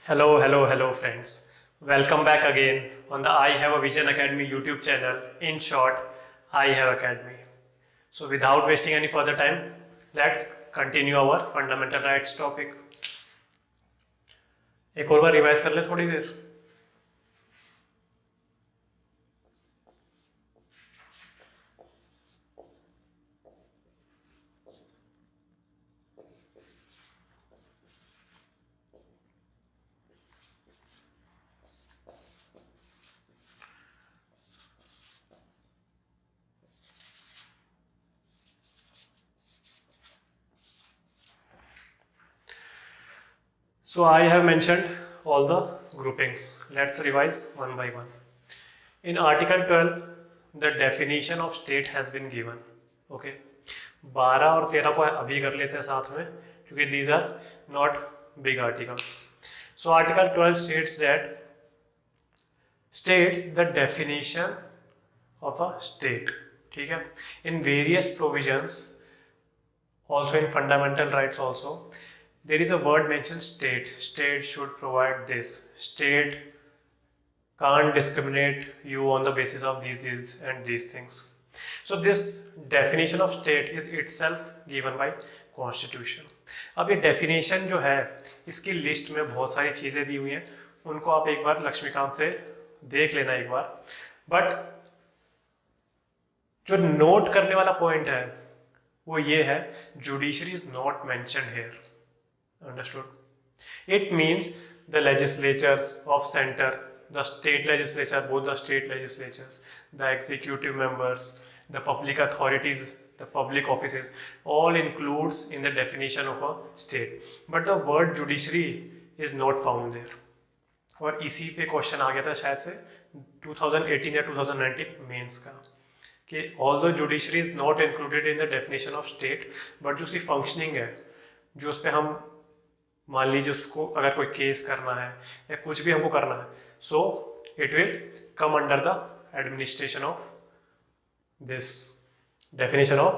Hello, friends. Welcome back again on the I Have a Vision Academy YouTube channel. In short, I Have Academy. So, without wasting any further time, let's continue our fundamental rights topic. एक और बार revise कर ले थोड़ी देर. So I have mentioned all the groupings. Let's revise one by one. In Article 12, the definition of state has been given. Okay. 12 और 13 को अभी कर लेते हैं साथ में क्योंकि these are not big articles. So Article 12 states the definition of a state. ठीक है. In various provisions, also in fundamental rights also, there is a word mentioned state. State should provide this. State can't discriminate you on the basis of these and these things. So this definition of state is itself given by Constitution. अब ये definition जो है इसकी list में बहुत सारी चीज़ें दी हुई हैं, उनको आप एक बार लक्ष्मीकांत से देख लेना एक बार. बट जो नोट करने वाला पॉइंट है वो ये है, judiciary is not mentioned here. Understood? It means the legislatures of center, the state legislature, both the state legislatures, the executive members, the public authorities, the public offices, all includes in the definition of a state. But the word judiciary is not found there. और इसी पे question आ गया था शायद से 2018 या 2019 mains का कि although judiciary is not included in the definition of state, but जो उसकी फंक्शनिंग है, जो उस पर हम मान लीजिए उसको अगर कोई केस करना है या कुछ भी हमको करना है, so it will come under the administration of this definition of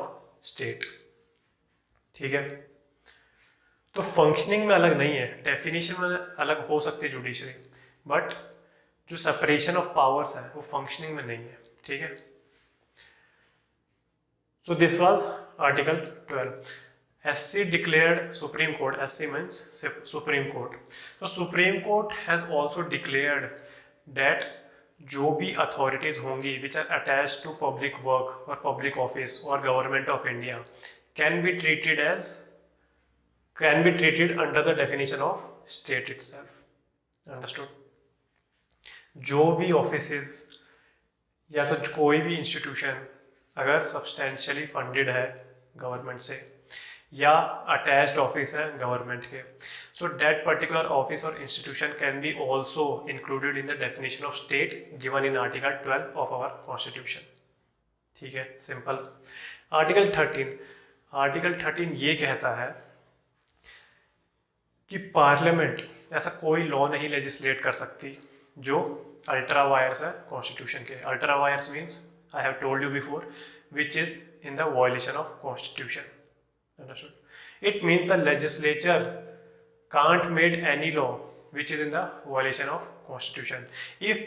state. ठीक है. तो फंक्शनिंग में अलग नहीं है, डेफिनेशन में अलग हो सकती है जुडिशरी, बट जो सेपरेशन ऑफ पावर्स है वो फंक्शनिंग में नहीं है. ठीक है. सो this was article 12. SC declared Supreme Court. SC means Supreme Court. So Supreme Court has also declared that जो भी authorities होंगी which are attached to public work or public office or government of India can be treated under the definition of state itself. Understood? जो भी offices या तो कोई भी institution अगर substantially funded है government से या अटैच्ड ऑफिस है गवर्नमेंट के, सो दैट पर्टिकुलर ऑफिस और institution can be also included in the definition of state given in article 12 of our constitution. ठीक है, सिंपल. आर्टिकल 13 ये कहता है कि पार्लियामेंट ऐसा कोई लॉ नहीं लेजिस्लेट कर सकती जो अल्ट्रा वायर्स है कॉन्स्टिट्यूशन के. Ultra vires means I have told you before which is in the violation of constitution. Understood? It means the legislature can't make any law which is in the violation of Constitution. If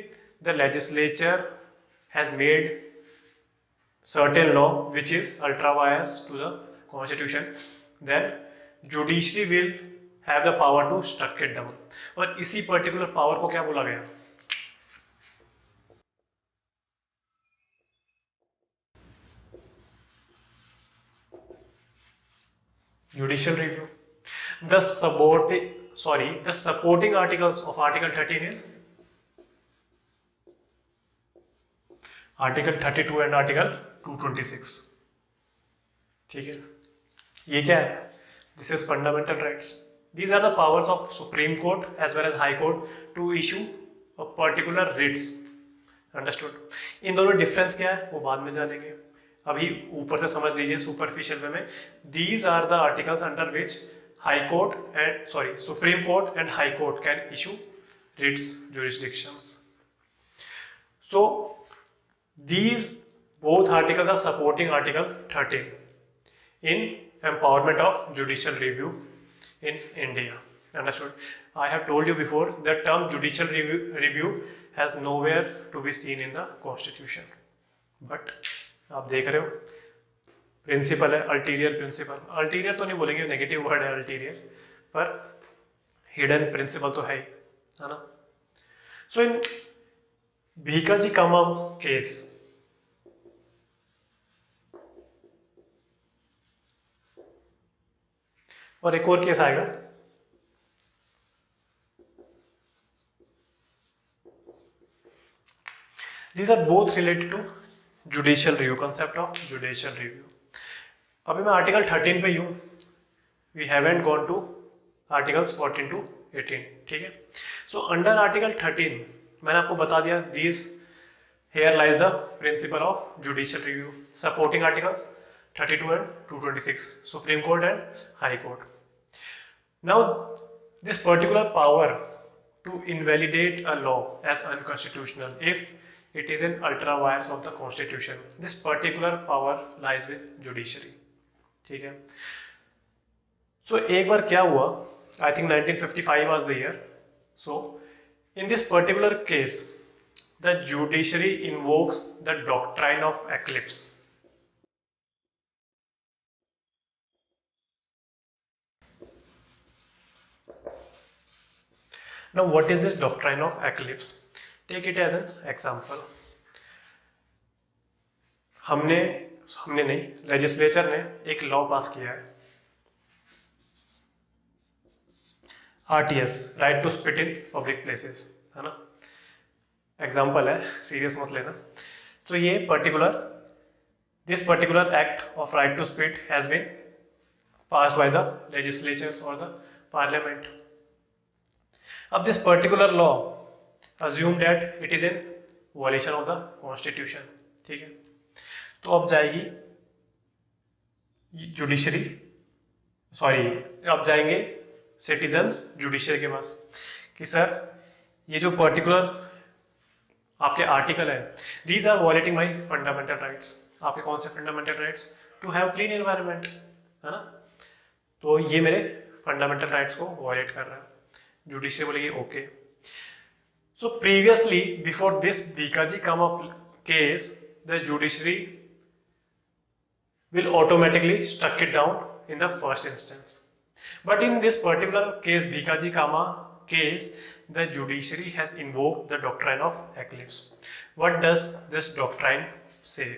the legislature has made certain law which is ultra vires to the Constitution, then judiciary will have the power to struck it down. और इसी particular power को क्या बोला गया? Judicial review. The supporting articles of Article 13 is Article 32 and Article 226. ठीक है. ये क्या है? This is fundamental rights. These are the powers of Supreme Court as well as High Court to issue a particular writs. Understood? इन दोनों difference क्या है वो बाद में जानेंगे. अभी ऊपर से समझ लीजिए सुपरफिशियल वे में. These are the articles under which Supreme Court and High Court can issue writs jurisdictions. So these both articles are supporting article 13 in empowerment of judicial review in India. Understood? I have told you before the term judicial review has nowhere to be seen in the constitution. But आप देख रहे हो principal है, ulterior principal, ulterior तो नहीं बोलेंगे, negative word है ulterior, पर हिडन प्रिंसिपल तो है ही, है ना. सो इन भीकाजी कामा केस, और एक और केस आएगा, these are both related to judicial review, concept of judicial review. अभी मैं आर्टिकल 13 पे हूँ, we haven't gone to articles 14 to 18. ठीक है. सो अंडर आर्टिकल 13 मैंने आपको बता दिया, this here lies the principle of judicial review, supporting articles 32 and 226, Supreme Court and High Court. Now this particular power to invalidate a law as unconstitutional if it is in ultra vires of the constitution, this particular power lies with judiciary. ठीक है. So एक बार क्या हुआ, I think 1955 was the year. So in this particular case the judiciary invokes the doctrine of eclipse. Now what is this doctrine of eclipse? Take it as an example. हमने नहीं, legislature ने एक law पास किया है, RTS, right to spit in public places, है ना. Example है, serious मत लेना. तो ये this particular act of right to spit has been passed by the legislatures or the parliament. अब this particular law assume that it is in violation of the constitution. ठीक है. तो अब जाएगी जुडिशरी, अब जाएंगे सिटीजन्स जुडिशरी के पास कि सर ये जो पर्टिकुलर आपके आर्टिकल है, these are violating my fundamental rights. आपके कौन से fundamental rights? To have clean environment, है ना. तो ये मेरे फंडामेंटल राइट्स को वायलेट कर रहा है. जुडिशरी बोलेगी okay. So previously before this Bikaji come up case, the judiciary will automatically struck it down in the first instance. But in this particular case, Bhikaji Kama case, the judiciary has invoked the doctrine of eclipse. What does this doctrine say?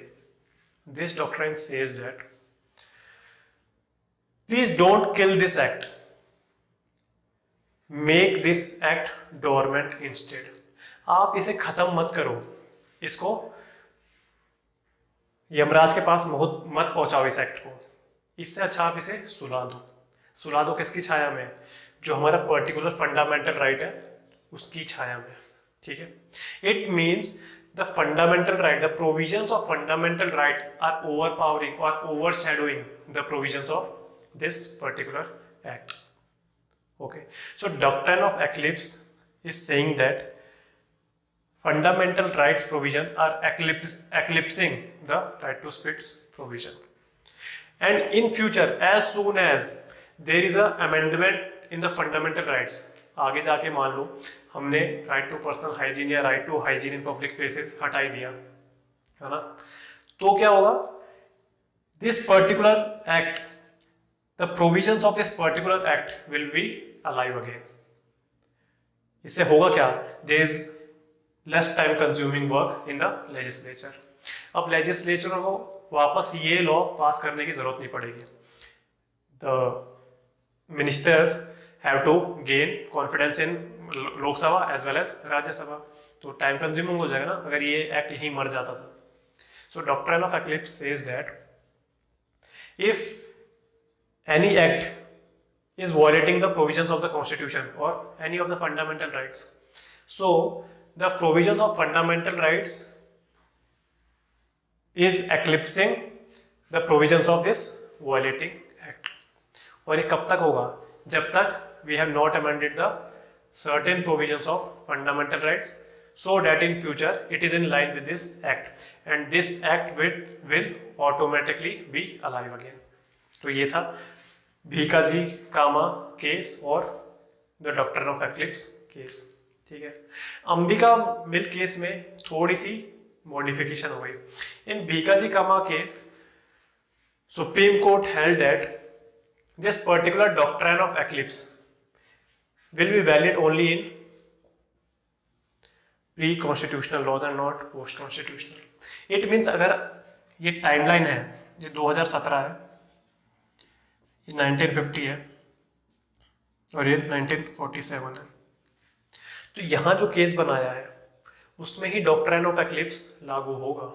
This doctrine says that please don't kill this act. Make this act dormant instead. आप इसे खत्म मत करो, इसको यमराज के पास मत पहुंचाओ इस act को. इससे अच्छा आप इसे सुला दो. सुला दो किसकी छाया में? जो हमारा पर्टिकुलर फंडामेंटल राइट है उसकी छाया में. ठीक है. It means the fundamental right, the provisions of fundamental right are overpowering और overshadowing the provisions of this particular act. Okay. So doctrine of eclipse is saying that fundamental rights provision are eclipsing the right to speech provision, and in future as soon as there is a amendment in the fundamental rights, आगे जाके मान लो हमने right to personal hygiene या right to hygiene in public places हटा ही दिया, है ना. तो क्या होगा? this particular act, the provisions of this particular act will be alive again. इससे होगा क्या? there is less time consuming work in the legislature. अब लेजिस्लेचर को वापस ये लॉ पास करने की जरूरत नहीं पड़ेगी. The ministers have to gain confidence in Lok Sabha as well as Rajya Sabha. तो टाइम कंज्यूमिंग हो जाएगा ना अगर ये एक्ट यहीं मर जाता था. So doctrine of eclipse says that if any act is violating the provisions of the constitution और any of the fundamental rights, so the provisions of fundamental rights is eclipsing the provisions of this violating act. और ये कब तक होगा? जब तक we have not amended the certain provisions of fundamental rights so that in future it is in line with this act and this act will automatically be alive again. तो ये था भीकाजी कामा केस और the doctrine of eclipse case. ठीक है, Ambika milk case में थोड़ी सी modification हो गई। In Bhikaji Cama case Supreme Court held that this particular doctrine of eclipse will be valid only in pre constitutional laws and not post constitutional. It means अगर ये timeline है, ये 2017 है, ये 1950 है और ये 1947 है, तो यहाँ जो केस बनाया है उसमें ही डॉक्ट्रिन ऑफ एक्लिप्स लागू होगा।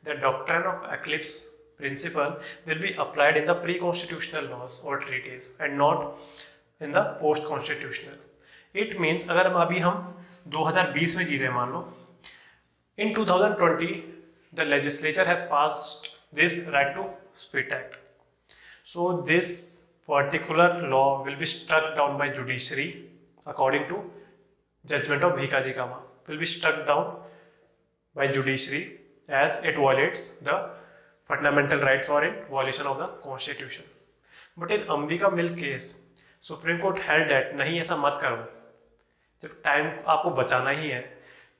The doctrine of eclipse principle will be applied in the pre constitutional laws और treaties and not in the post constitutional. It means अगर हम 2020 में जी रहे हैं, मान लो in 2020 the legislature has passed this right to spit act, so this particular law will be struck down by judiciary according to judgment of Bhikaji Kama, will be struck down by judiciary as it violates the fundamental rights or in violation of the constitution. But in Ambika Milk case Supreme Court held that नहीं ऐसा मत करो, जब time आपको बचाना ही है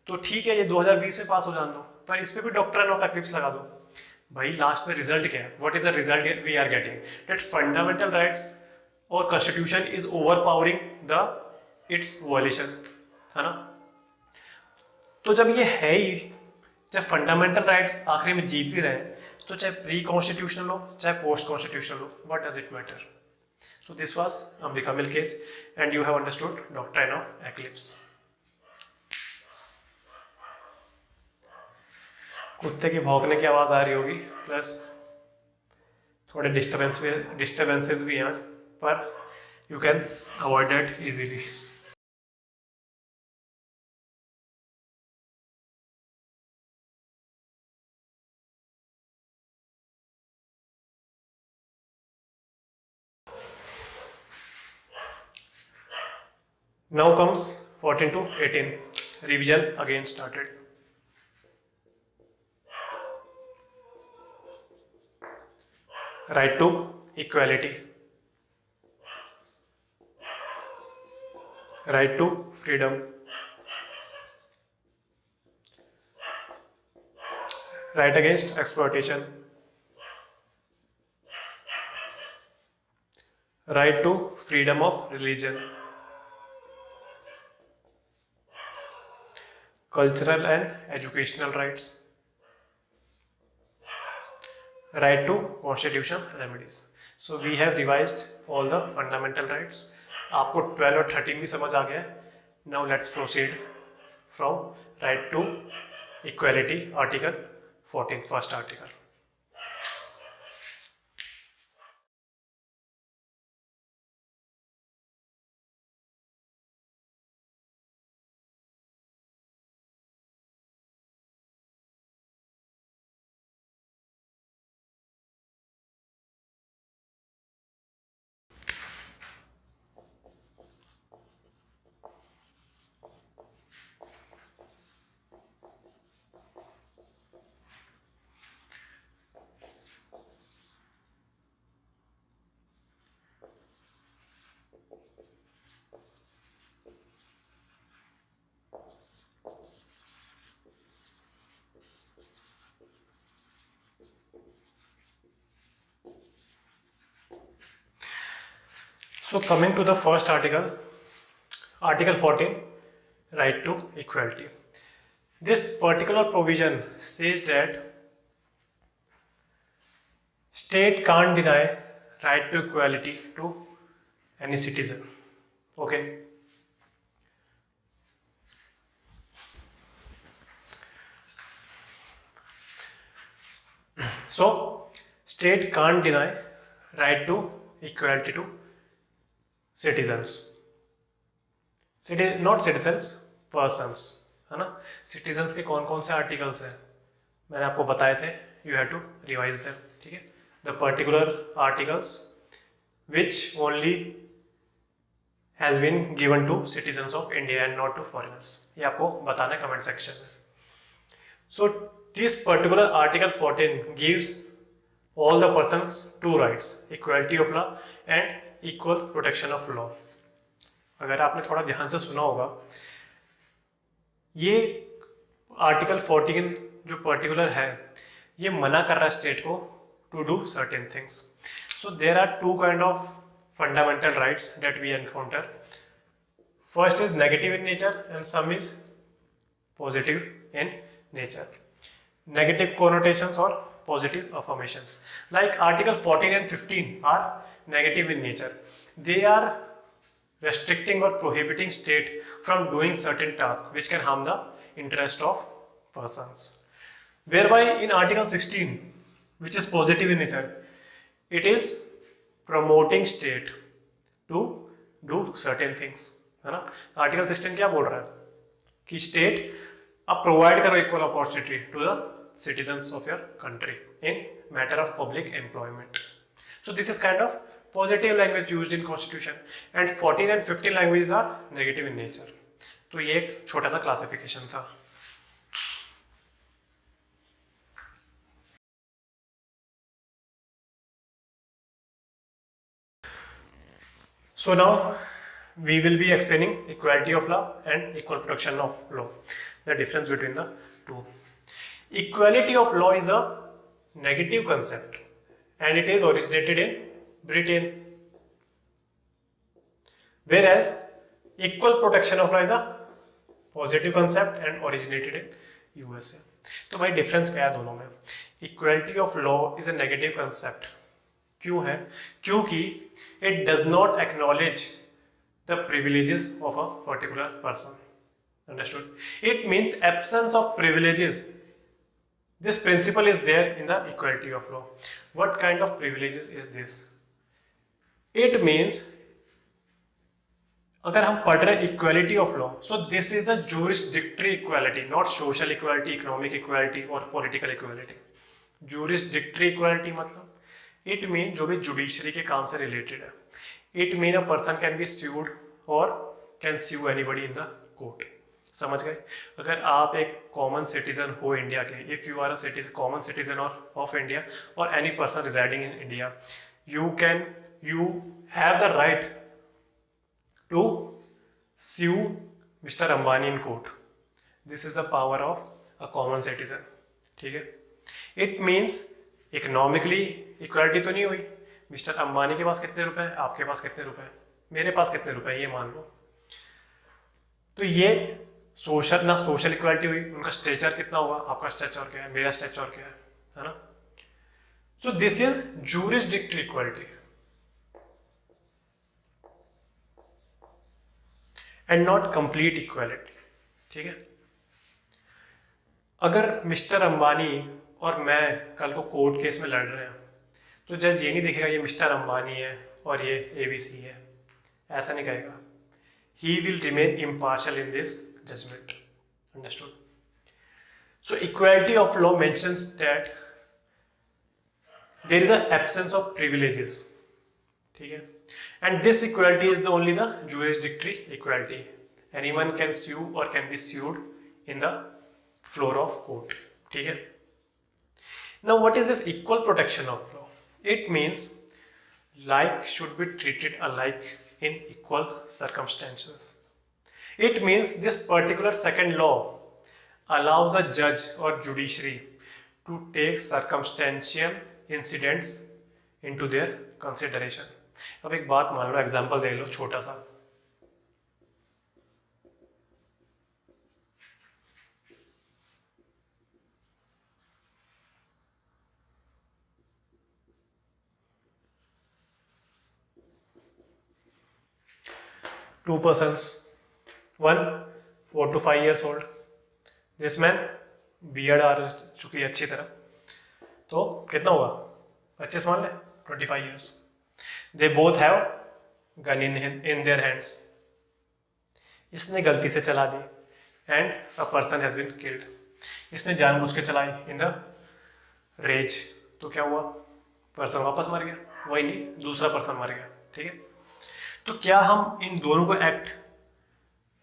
तो ठीक है ये 2020 में पास हो जान दो, पर इस पे भी डॉक्ट्रिन ऑफ एक्लिप्स लगा दो। भाई लास्ट में रिजल्ट क्या है? What is the result we are getting? That fundamental rights और constitution is overpowering the its violation, है ना। तो जब ये है ही, जब फंडामेंटल राइट्स आखिरी में जीत ही रहे हैं, तो चाहे प्री कॉन्स्टिट्यूशनल हो चाहे पोस्ट कॉन्स्टिट्यूशनल हो, what does it matter? So this was Ambika Milk case and you have understood doctrine of eclipse. कुत्ते की भौंकने की आवाज आ रही होगी, प्लस थोड़े डिस्टर्बेंसेस भी हैं आज, पर you can avoid that easily. Now comes 14 to 18. Revision again started. Right to equality. Right to freedom. Right against exploitation. Right to freedom of religion. Cultural and educational rights, right to constitutional remedies. So we have revised all the fundamental rights. आपको 12 और 13 भी समझ आ गया है. Now let's proceed from right to equality, article 14, first article. So coming to the first article, Article 14, right to equality. This particular provision says that state can't deny right to equality to any citizen. Okay. So state can't deny right to equality to citizens, not citizens, persons, है ना। citizens के कौन कौन से articles हैं मैंने आपको बताए थे, you have to revise them, ठीक है। the particular articles which only has been given to citizens of India and not to foreigners, ये आपको बताना है कमेंट सेक्शन में। so this particular article 14 gives all the persons two rights, equality of law and equal protection of law. अगर आपने थोड़ा ध्यान से सुना होगा, ये आर्टिकल 14 जो पर्टिकुलर है ये मना कर रहा है स्टेट को to do certain things. So there are two kind of fundamental rights that we encounter. First is negative in nature and some is positive in nature. Negative connotations or positive affirmations. Like Article 14 and 15 are negative in nature. They are restricting or prohibiting state from doing certain tasks which can harm the interest of persons. Whereby in Article 16, which is positive in nature, it is promoting state to do certain things. है ना. Article 16 क्या बोल रहा है कि state आप provide करो equal opportunity to the citizens of your country in matter of public employment. So this is kind of positive language used in constitution, and 14 and 15 languages are negative in nature. तो ये एक छोटा सा classification था. So now we will be explaining equality of law and equal protection of law, the difference between the two. Equality of law is a negative concept and it is originated in Britain, whereas equal protection of law is a positive concept and originated in USA. तो भाई difference क्या है दोनों में? Equality of law is a negative concept. क्यों है? क्योंकि it does not acknowledge the privileges of a particular person. Understood? It means absence of privileges. This principle is there in the equality of law. What kind of privileges is this? It means अगर हम पढ़ रहे हैं equality of law, so this is the jurisdictory equality, not social equality, economic equality और political equality. Jurisdictory equality मतलब it mean जो भी judiciary के काम से रिलेटेड है. It mean a person can be sued और can sue anybody in the court. समझ गए? अगर आप एक कॉमन सिटीजन हो इंडिया के, if you are a common citizen of India और any person residing in India, you have the right to sue Mr. Ambani in court. This is the power of a common citizen. ठीक है? It means economically equality तो नहीं हुई. Mister Ambani के पास कितने रुपए हैं, आपके पास कितने रुपए हैं, मेरे पास कितने रुपए हैं, ये मान लो. तो ये सोशल इक्वालिटी हुई. उनका स्टेचर कितना होगा, आपका स्टेचर क्या है, मेरा स्टेचर क्या है ना. So this is jurisdictory equality and not complete equality. ठीक है? अगर मिस्टर अंबानी और मैं कल को कोर्ट केस में लड़ रहे हैं तो जज ये नहीं देखेगा ये मिस्टर अंबानी है और ये एबीसी है, ऐसा नहीं कहेगा. He will remain impartial in this judgment. Understood? So equality of law mentions that there is an absence of privileges. ठीक है? And this equality is only the jurisdictory equality. Anyone can sue or can be sued in the floor of court. ठीक है? Now what is this equal protection of law? It means like should be treated alike in equal circumstances. It means this particular second law allows the judge or judiciary to take circumstantial incidents into their consideration. अब एक बात मान लो, example दे लो छोटा सा. Two persons, one 4 to 5 years old. This man beard आ चुकी है अच्छी तरह, तो कितना होगा, 25 मान ले, 25 years. They both have gun in their hands. इसने गलती से चला दी and a person has been killed. इसने जानबूझ के चलाई in the rage, तो क्या हुआ, पर्सन वापस मर गया, वही नहीं दूसरा पर्सन मर गया. ठीक है? तो क्या हम इन दोनों को एक्ट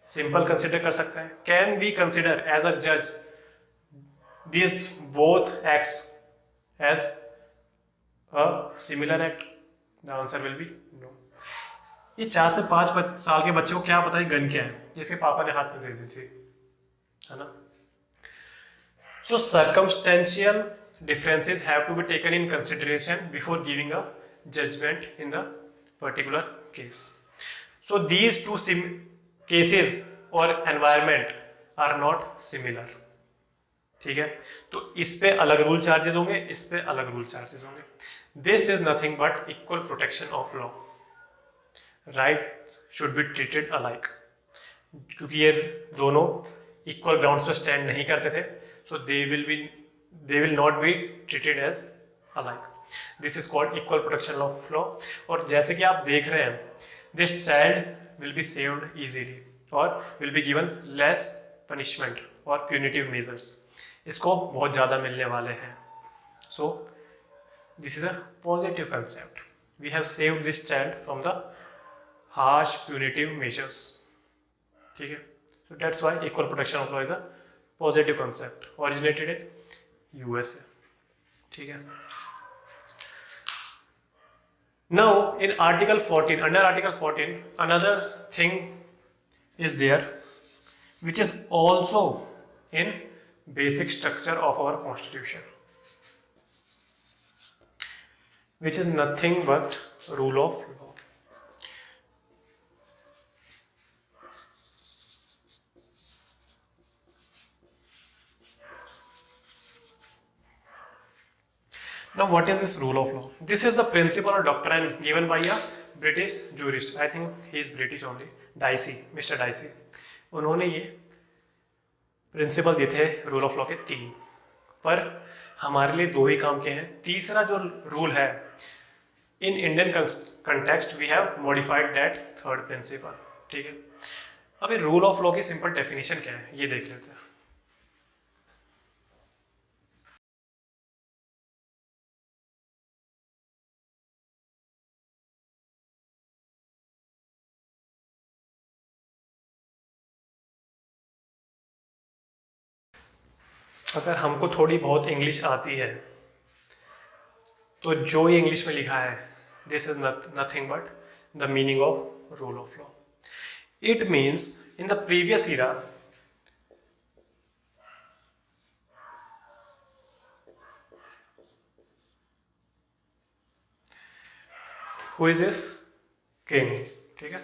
सिंपल कंसिडर कर सकते हैं? Can we consider as a जज this both acts as a similar act? The answer will be no. ये 4 से 5 साल के बच्चे को क्या पता है गन क्या है, जिसके पापा ने हाथ में दे दी थी, है ना। सो circumstantial differences have to be taken in consideration before giving a judgment in the particular case. So these two cases or environment are not similar. ठीक है, तो इस पे अलग रूल चार्जेस होंगे, इस पे अलग रूल चार्जेस होंगे. This is nothing but equal protection of law. Right should be treated alike, क्योंकि ये दोनों इक्वल ग्राउंड्स पे स्टैंड नहीं करते थे, so they will not be treated as alike. This is called equal protection of law. और जैसे कि आप देख रहे हैं, this child will be saved easily और will be given less punishment और प्यूनिटिव मेजर्स. इसको बहुत ज़्यादा मिलने वाले हैं. So this is a positive concept. We have saved this child from the harsh punitive measures. ठीक है, so that's why equal protection of law is a positive concept originated in USA. ठीक है. Now in Article 14, under Article 14, another thing is there which is also in basic structure of our constitution, which is nothing but rule of law. Now what is this rule of law? This is the principle or doctrine given by a British jurist. I think he is British only. Dicey, Mr. Dicey. उन्होंने ये principal दिए थे rule of law के 3, पर हमारे लिए 2 ही काम के हैं. तीसरा जो रूल है, in Indian context we have modified that third principle. ठीक है. अभी रूल ऑफ लॉ की सिंपल डेफिनेशन क्या है ये देख लेते हैं. अगर हमको थोड़ी बहुत इंग्लिश आती है तो जो ये इंग्लिश में लिखा है, this is nothing but the meaning of rule of law. It means in the previous era who is this king. ठीक है,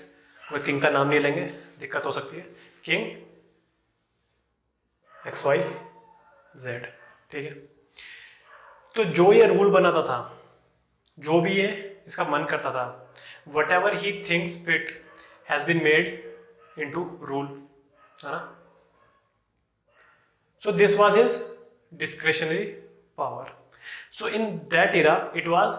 कोई किंग का नाम नहीं लेंगे, दिक्कत हो सकती है. King XYZ. ठीक है. तो जो ये रूल बनाता था, जो भी ये इसका मन करता था, whatever he thinks fit has been made into rule, है ना. So this was his discretionary power. So in that era it was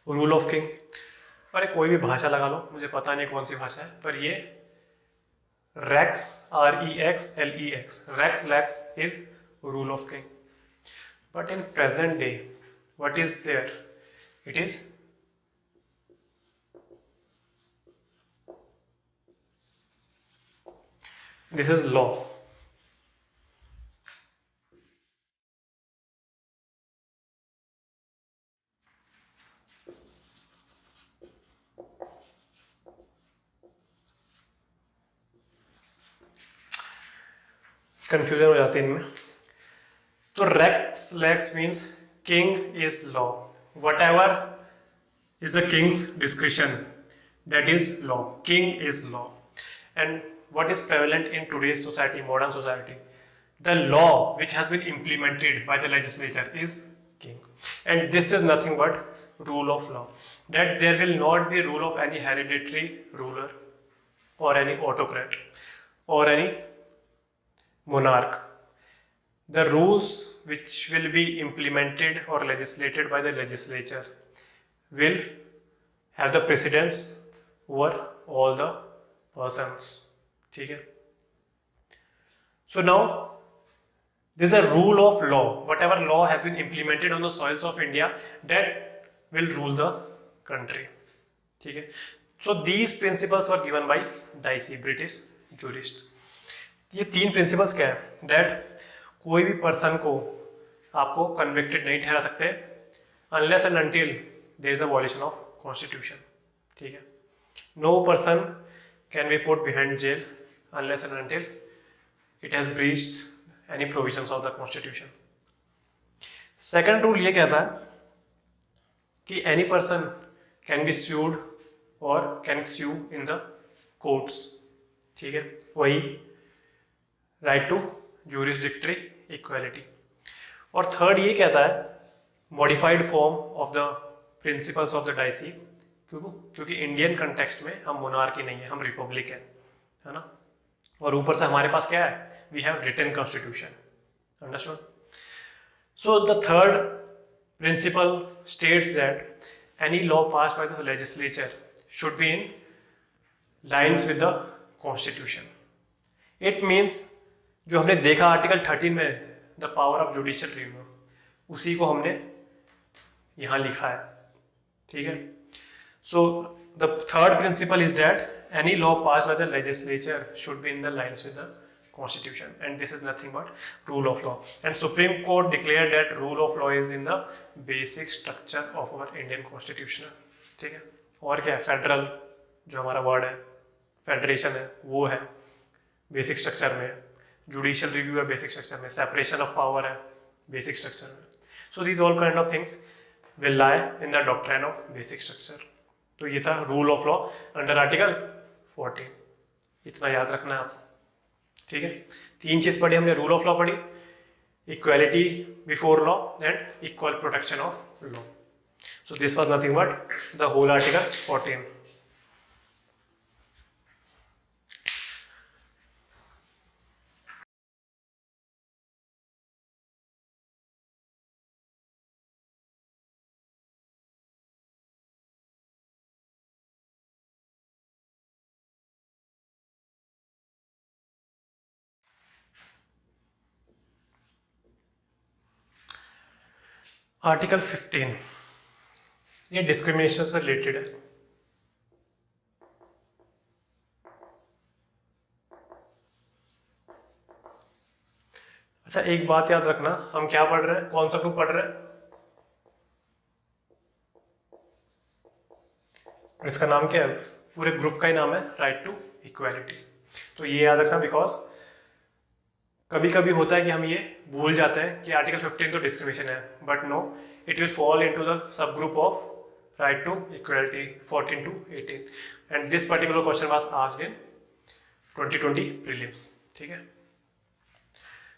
rule of king. अरे कोई भी भाषा लगा लो, मुझे पता नहीं कौन सी भाषा है, पर ये rex REXLEX rex lex is rule of king. But in present day what is there, it is this is law. Confusion हो जाती है इनमें. तो rex lex means king is law. Whatever is the king's discretion, that is law. King is law. And what is prevalent in today's society, modern society, the law which has been implemented by the legislature is king, and this is nothing but rule of law. That there will not be rule of any hereditary ruler or any autocrat or any monarch. The rules which will be implemented or legislated by the legislature will have the precedence over all the persons. ठीक है. So now there is a rule of law. Whatever law has been implemented on the soils of India, that will rule the country. ठीक है. So these principles were given by Dicey, British jurist. ये 3 principles क्या है? That कोई भी person को आपको convicted नहीं ठहरा सकते unless and until there is a violation of constitution, ठीक है। No person can be put behind jail unless and until it has breached any provisions of the constitution. Second rule ये कहता है कि any person can be sued और can sue in the courts, ठीक है, वही राइट टू ज्यूरिसडिक्टरी इक्वालिटी। और third ये कहता है modified form of the principles of the dicey, क्योंकि इंडियन कंटेक्स्ट में हम मोनार्की नहीं है, हम रिपब्लिक है ना। और ऊपर से हमारे पास क्या है, we have written constitution, understood. So the third principle states that any law passed by the legislature should be in lines with the constitution. It means जो हमने देखा आर्टिकल 13 में the power of judicial review, उसी को हमने यहाँ लिखा है, ठीक है। So the third principle is that any law passed by the legislature should be in the lines with the constitution, and this is nothing but rule of law. And Supreme Court declared that rule of law is in the basic structure of our Indian constitution, ठीक है। और क्या है, federal जो हमारा word है, federation है, वो है बेसिक स्ट्रक्चर में, जुडिशियल रिव्यू है बेसिक स्ट्रक्चर में, सेपरेशन ऑफ पावर है बेसिक स्ट्रक्चर में। सो these all kind of things will lie in the doctrine of basic structure. तो ये था rule of law under article 14, इतना याद रखना है आप, ठीक है। तीन चीज पढ़ी हमने, रूल ऑफ लॉ पढ़ी, equality before law and equal protection of law. So this was nothing but the whole article 14। Article 15 ये डिस्क्रिमिनेशन से रिलेटेड है। अच्छा, एक बात याद रखना, हम क्या पढ़ रहे हैं, कौन सा ग्रुप पढ़ रहे हैं, इसका नाम क्या है, पूरे ग्रुप का ही नाम है राइट टू इक्वालिटी। तो ये याद रखना, बिकॉज कभी कभी होता है कि हम ये भूल जाते हैं कि आर्टिकल 15 तो डिस्क्रिमिनेशन है, but no, it will fall into the subgroup of right to equality 14 to 18, and this particular question was asked in 2020 prelims, ठीक है।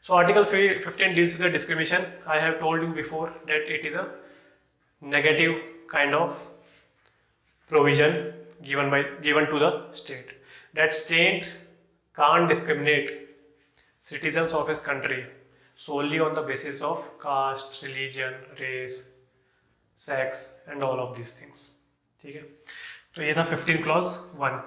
So article 15 deals with the discrimination. I have told you before that it is a negative kind of provision given to the state, that state can't discriminate citizens of his country solely on the basis of caste, religion, race, sex and all of these things, ठीक है। तो ये था 15 clause 1।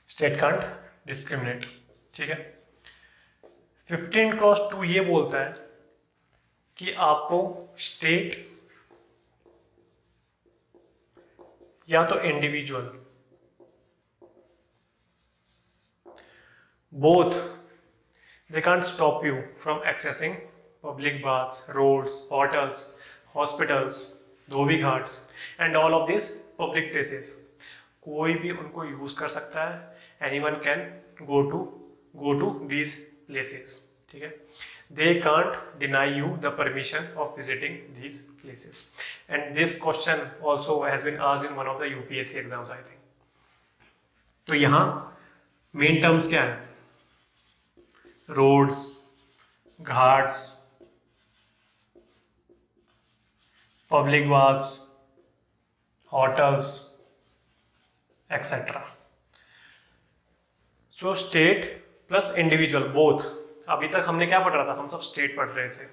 State can't discriminate, ठीक है। 15 clause 2 ये बोलता है कि आपको स्टेट या तो individual, both they can't stop you from accessing public baths, roads, hotels, hospitals, dhobi ghats and all of this public places. कोई भी उनको यूज कर सकता है, anyone can go to these places, ठीक है। They can't deny you the permission of visiting these places, and this question also has been asked in one of the UPSC exams, I think. तो यहाँ main terms क्या है, roads, ghats, public baths, hotels etcetera. So state plus individual both. अभी तक हमने क्या पढ़ रहा था, हम सब स्टेट पढ़ रहे थे।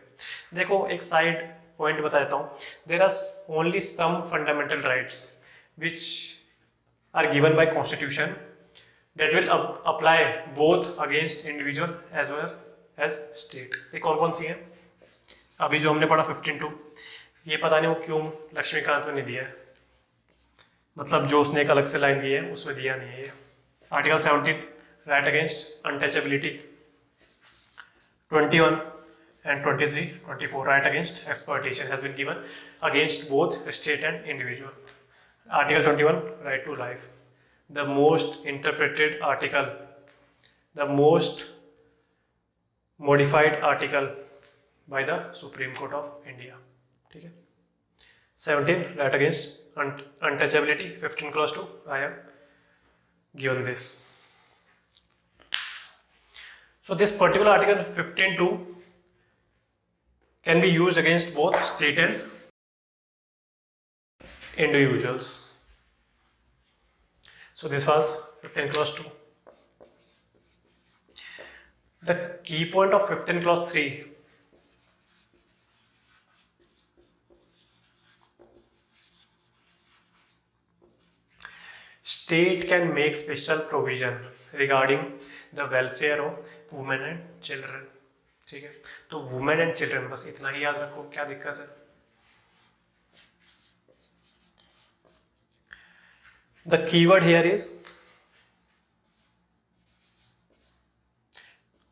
देखो एक साइड पॉइंट बता देता हूँ, there are only some fundamental rights which are given by constitution that will apply both against individual as well as state. ये कौन कौन सी है, अभी जो हमने पढ़ा 15(2), ये पता नहीं वो क्यों लक्ष्मीकांत में नहीं दिया है, मतलब जो उसने एक अलग से लाइन दी है उसमें दिया नहीं है ये, Article 17, right against untouchability. 21 and 23, 24, right against exploitation has been given against both state and individual. Article 21, right to life. The most interpreted article, the most modified article by the Supreme Court of India. ठीक है. 17, right against untouchability. 15 clause 2, I am given this. So this particular article 15.2 can be used against both state and individuals. So this was 15 clause 2. The key point of 15 clause 3, state can make special provision regarding the welfare of women and children. ठीक है, तो women and children बस इतना ही याद रखो, क्या दिक्कत है. The keyword here is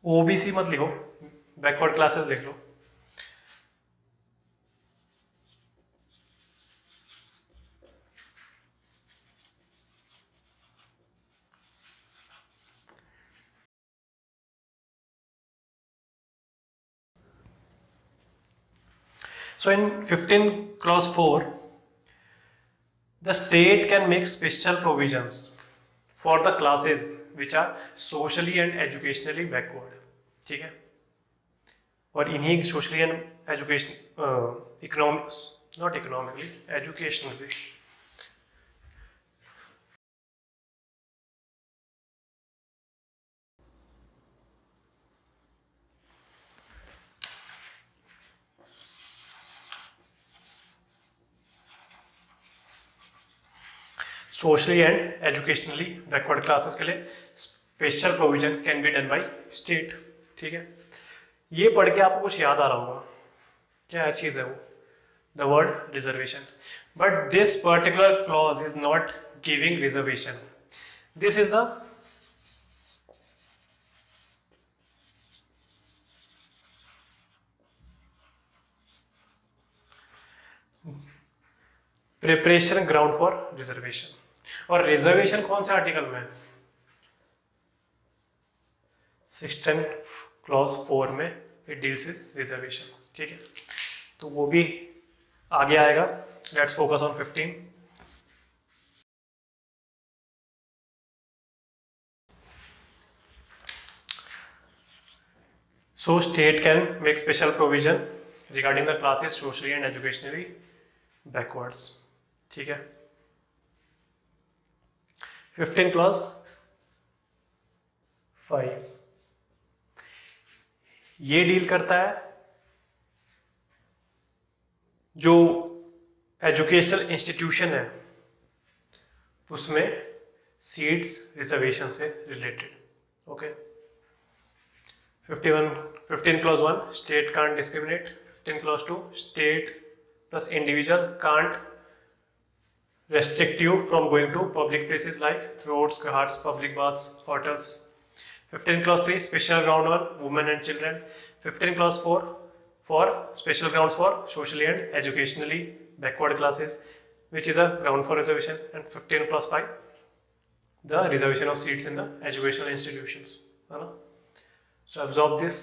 OBC मत लिखो, बैकवर्ड क्लासेस लिख लो. So in 15 clause 4, the state can make special provisions for the classes which are socially and educationally backward. ठीक है, और इन्हीं socially and education economics not economically educationally. Socially and educationally backward classes के लिए special provision can be done by state. ठीक है, ये पढ़ के आपको कुछ याद आ रहा होगा, क्या चीज़ है वो, the word reservation. But this particular clause is not giving reservation. This is the preparation ground for reservation. और रिजर्वेशन कौन से आर्टिकल में है? 16 क्लॉज 4 में इट डील्स विद रिजर्वेशन. ठीक है, तो वो भी आगे आएगा. Let's focus on 15. So state can make special provision regarding the classes socially and educationally backwards. ठीक है, 15 क्लॉज 5 ये डील करता है जो एजुकेशनल इंस्टीट्यूशन है उसमें सीट्स रिजर्वेशन से related. Okay, 15 clause 1, state can't discriminate. 15 clause 2, state plus individual can't restrict you from going to public places like roads, ghats, public baths, hotels. 15 clause 3, special ground on women and children. 15 clause 4, for special grounds for socially and educationally backward classes, which is a ground for reservation. And 15 clause 5, the reservation of seats in the educational institutions. So absorb this.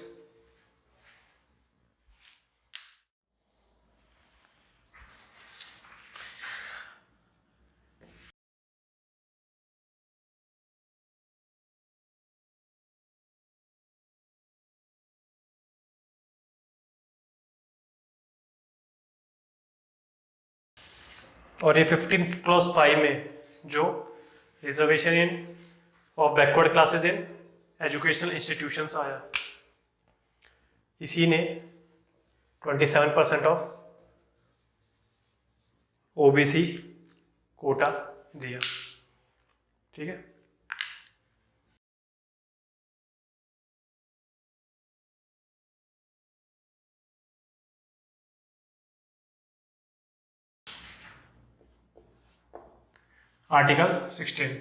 और ये 15 clause 5 में जो reservation in of backward classes in educational institutions आया, इसी ने 27% of OBC Kota दिया. ठीक है, article 16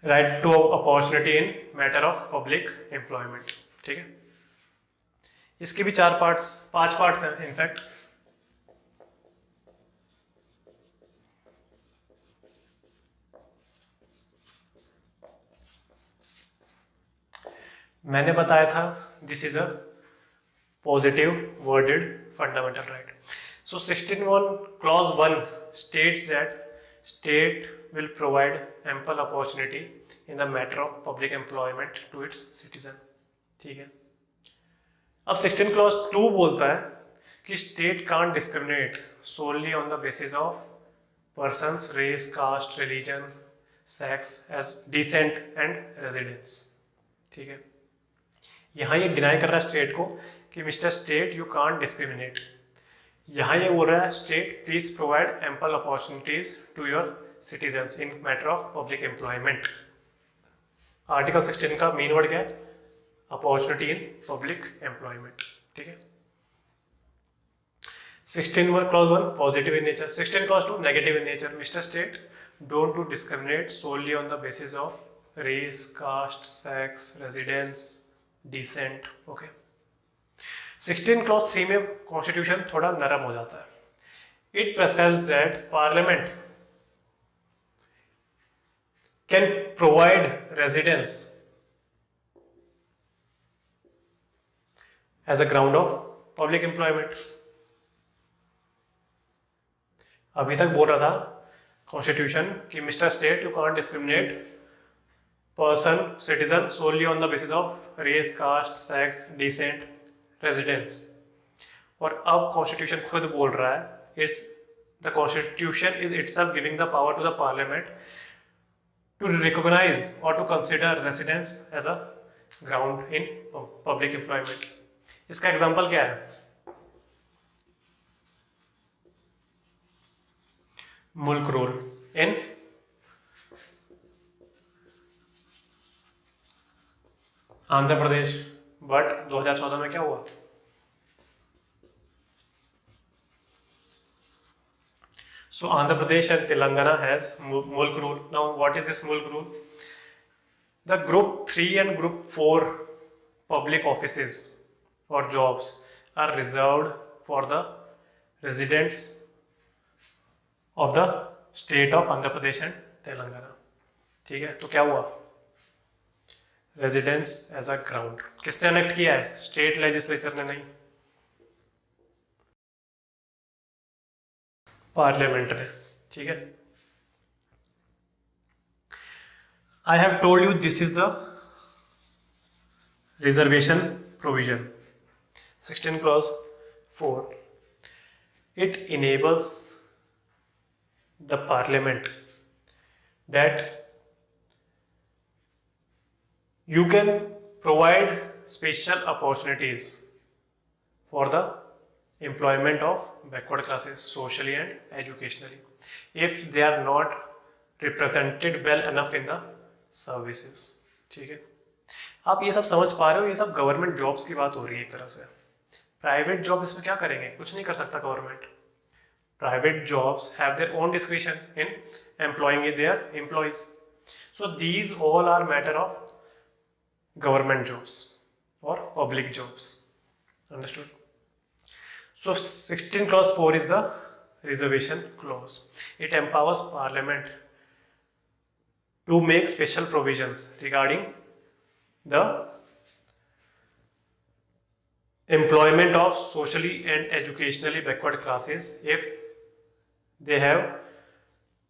right to opportunity in matter of public employment. ठीक है, इसके भी 5 पार्ट्स हैं इनफैक्ट। मैंने बताया था this is a positive worded fundamental right. So 16(1) clause 1 states that state will provide ample opportunity in the matter of public employment to its citizen। ठीक है, अब 16 clause 2 बोलता है कि state can't discriminate solely on the basis of persons, race, caste, religion, sex as descent and residence। ठीक है, यहाँ ये डिनाई कर रहा है स्टेट को कि mister state you can't discriminate. यहाँ ये बोल रहा है state please provide ample opportunities to your citizens in matter of public employment. Article 16 का मेन वर्ड क्या है? Opportunity in public employment. ठीक है, 16 clause 1 positive in nature, 16 clause 2 negative in nature. Mister state don't to discriminate solely on the basis of race, caste, sex, residence, descent. Okay, 16 clause 3 में constitution थोड़ा नरम हो जाता है। It prescribes that parliament can provide residence as a ground of public employment. अभी तक बोल रहा था कॉन्स्टिट्यूशन कि mister state you can't discriminate person, citizen solely on the basis of race, caste, sex, descent, residence। और अब constitution खुद बोल रहा है it's the constitution is itself giving the power to the parliament to recognise और to consider residence as a ground in public employment. इसका example क्या है? Mulk rule in Andhra Pradesh. But 2014 में क्या हुआ? So Andhra Pradesh and Telangana has Mulk rule. Now what is this Mulk rule? The group 3 and group 4 public offices or jobs are reserved for the residents of the state of Andhra Pradesh and Telangana। ठीक है, तो क्या हुआ? Residence as a ground किसने enact किया है? State legislature ने नहीं, पार्लियामेंट ने। ठीक है, आई have told you this is the reservation provision 16 clause 4। It enables the parliament that you can provide special opportunities for the employment of backward classes socially and educationally if they are not represented well enough in the services। ठीक है, आप ये सब समझ पा रहे हो? ये सब गवर्नमेंट जॉब्स की बात हो रही है एक तरह से। प्राइवेट जॉब इसमें क्या करेंगे? कुछ नहीं कर सकता government. Private jobs have their own discretion in employing their employees. So these all are matter of government jobs or public jobs। Understood? So 16 clause 4 is the reservation clause। It empowers parliament to make special provisions regarding the employment of socially and educationally backward classes if they have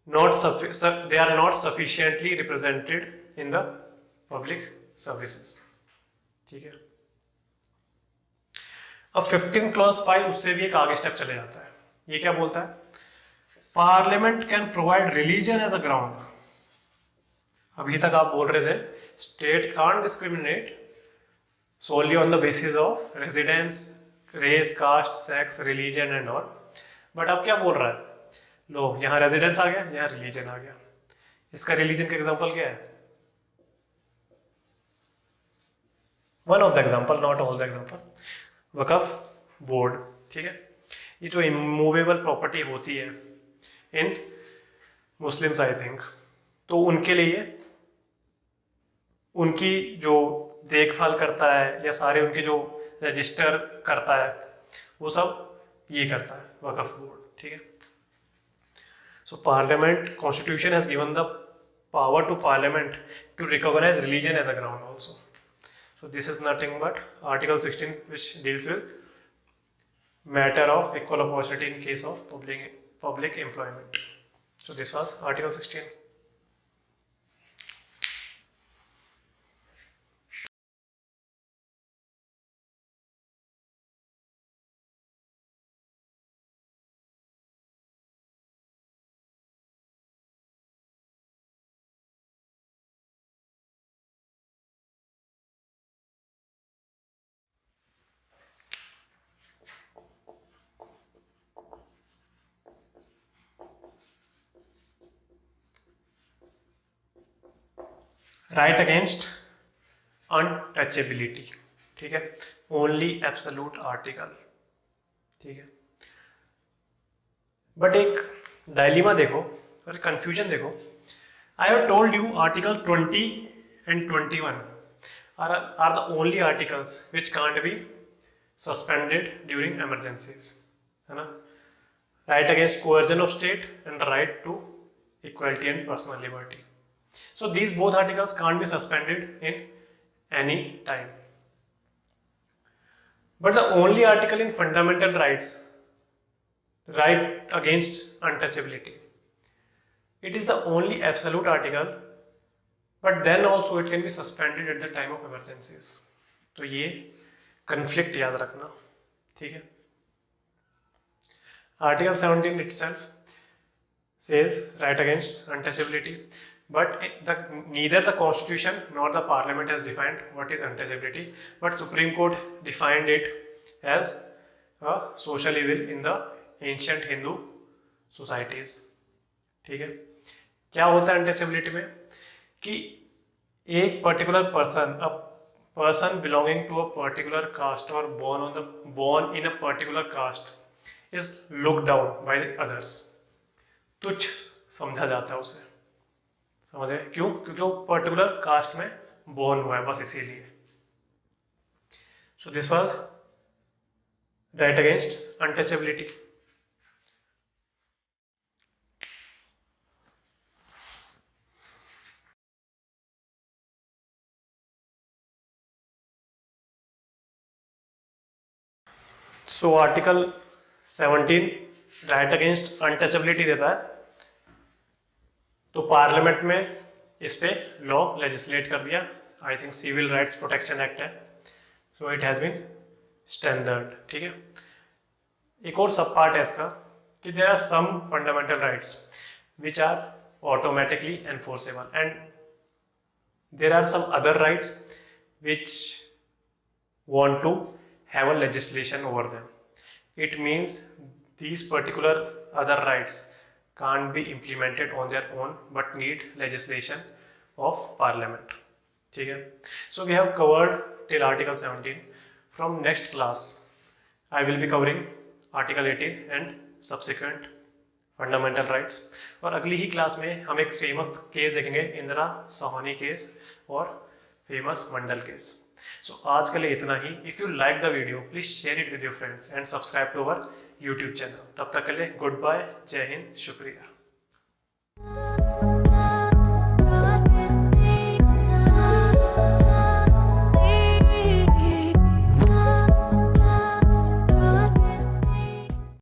they are not sufficiently represented in the public services. ठीक है, अब 15 clause 5 उससे भी एक आगे step चले जाता है। ये क्या बोलता है? Parliament can provide religion as a ground. अभी तक आप बोल रहे थे state can't discriminate solely on the basis of residence, race, caste, sex, religion and all. But अब क्या बोल रहा है? लो, यहाँ रेजिडेंस आ गया, यहाँ रिलीजन आ गया। इसका रिलीजन का एग्जांपल क्या है? One of the example, not all the example, Waqf board. ठीक है, ये जो इमूवेबल प्रॉपर्टी होती है इन मुस्लिम्स आई थिंक, तो उनके लिए उनकी जो देखभाल करता है या सारे उनके जो रजिस्टर करता है वो सब ये करता है वक्फ बोर्ड, ठीक है। So parliament constitution has given the power to parliament to recognise religion as a ground also. So this is nothing but article 16 which deals with matter of equal opportunity in case of public employment. So this was article 16. Right against untouchability, ठीक है, only absolute article, ठीक है। But एक dilemma देखो और confusion देखो। आई have told you article 20 and 21 are the only articles which can't be suspended during emergencies, है ना। Right against coercion of state and right to equality and personal liberty. So these both articles can't be suspended in any time. But the only article in fundamental rights, right against untouchability, it is the only absolute article, but then also it can be suspended at the time of emergencies. तो ये conflict याद रखना, ठीक है। Article 17 itself says right against untouchability, but neither the constitution nor the parliament has defined what is untouchability, but Supreme Court defined it as a social evil in the ancient Hindu societies, ठीक है। क्या होता है untouchability में कि एक particular person, a person belonging to a particular caste और born in a particular caste is looked down by others, तुच्छ समझा जाता है उसे, समझे क्यों? क्योंकि वो पर्टिकुलर कास्ट में बोर्न हुआ है, बस इसीलिए। सो this was right against untouchability. So article 17 right against untouchability देता है, तो पार्लियामेंट में इस पे लॉ लेजिस्लेट कर दिया। I think civil rights protection act है, so it has been standard, ठीक है। एक और सब पार्ट है इसका कि there are some fundamental rights which are automatically enforceable and there are some other rights which want to have a legislation over them. It means these particular other rights can't be implemented on their own but need legislation of parliament, ठीक है। So we have covered till article 17. From next class I will be covering article 18 and subsequent fundamental rights, और अगली ही class में हम एक famous case देखेंगे, Indira Sawhney case और famous Mandal case. So आज के लिए इतना ही। If you like the video please share it with your friends and subscribe to our YouTube channel. तब तक के लिए गुड बाय, जय हिंद, शुक्रिया।